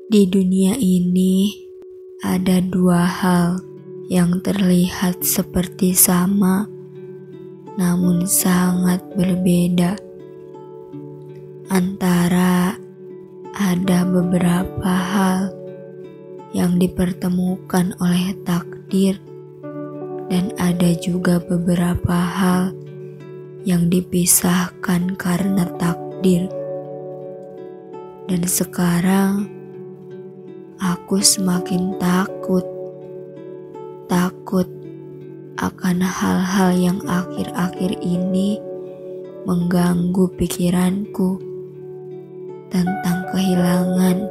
Di dunia ini ada dua hal yang terlihat seperti sama, namun sangat berbeda. Antara ada beberapa hal yang dipertemukan oleh takdir, dan ada juga beberapa hal yang dipisahkan karena takdir. Dan sekarang aku semakin takut akan hal-hal yang akhir-akhir ini mengganggu pikiranku tentang kehilangan,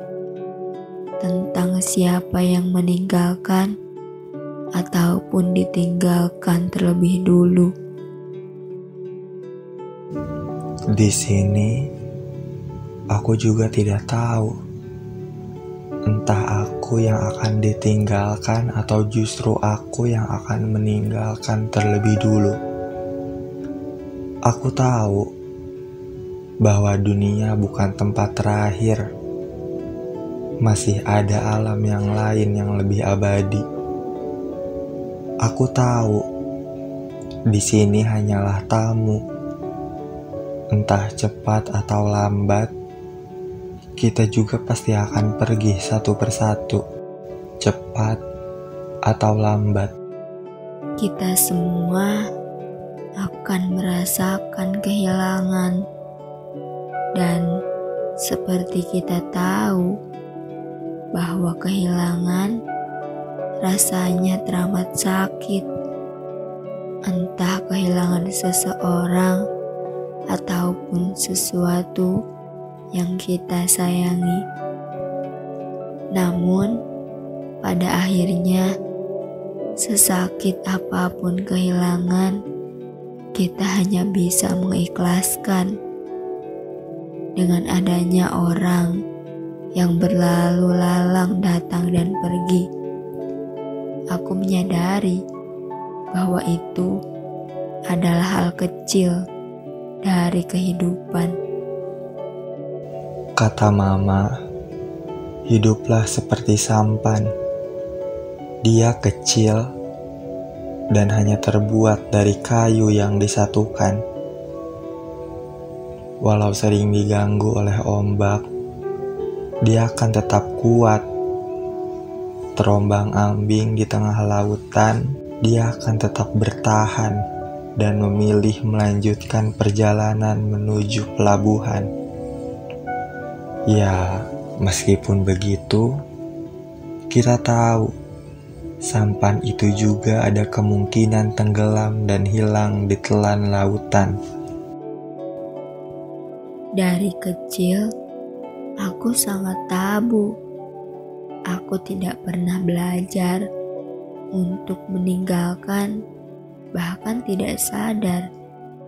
tentang siapa yang meninggalkan ataupun ditinggalkan terlebih dulu. Di sini, aku juga tidak tahu. Entah aku yang akan ditinggalkan atau justru aku yang akan meninggalkan terlebih dulu. Aku tahu bahwa dunia bukan tempat terakhir. Masih ada alam yang lain yang lebih abadi. Aku tahu di sini hanyalah tamu. Entah cepat atau lambat, kita juga pasti akan pergi satu persatu, cepat atau lambat. Kita semua akan merasakan kehilangan, dan seperti kita tahu bahwa kehilangan rasanya teramat sakit. Entah kehilangan seseorang ataupun sesuatu yang kita sayangi. Namun, pada akhirnya, sesakit apapun kehilangan, kita hanya bisa mengikhlaskan. Dengan adanya orang yang berlalu lalang datang dan pergi, aku menyadari bahwa itu adalah hal kecil dari kehidupan. Kata mama, hiduplah seperti sampan. Dia kecil dan hanya terbuat dari kayu yang disatukan. Walau sering diganggu oleh ombak, dia akan tetap kuat. Terombang-ambing di tengah lautan, dia akan tetap bertahan dan memilih melanjutkan perjalanan menuju pelabuhan. Ya, meskipun begitu, kita tahu sampan itu juga ada kemungkinan tenggelam dan hilang di telan lautan. Dari kecil, aku sangat tabu. Aku tidak pernah belajar untuk meninggalkan, bahkan tidak sadar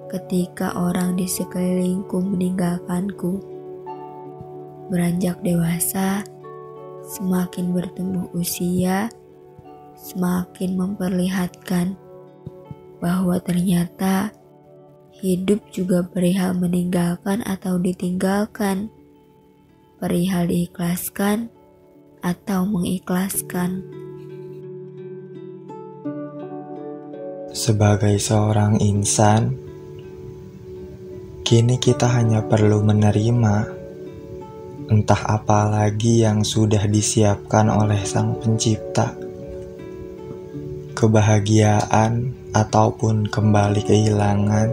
ketika orang di sekelilingku meninggalkanku. Beranjak dewasa, semakin bertumbuh usia, semakin memperlihatkan bahwa ternyata hidup juga perihal meninggalkan atau ditinggalkan, perihal diikhlaskan atau mengikhlaskan. Sebagai seorang insan, kini kita hanya perlu menerima entah apa lagi yang sudah disiapkan oleh Sang Pencipta. Kebahagiaan ataupun kembali kehilangan,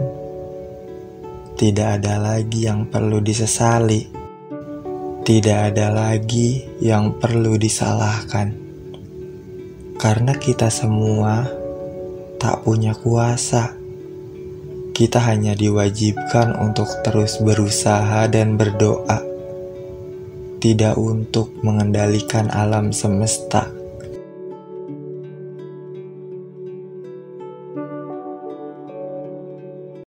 tidak ada lagi yang perlu disesali. Tidak ada lagi yang perlu disalahkan. Karena kita semua tak punya kuasa. Kita hanya diwajibkan untuk terus berusaha dan berdoa. Tidak untuk mengendalikan alam semesta.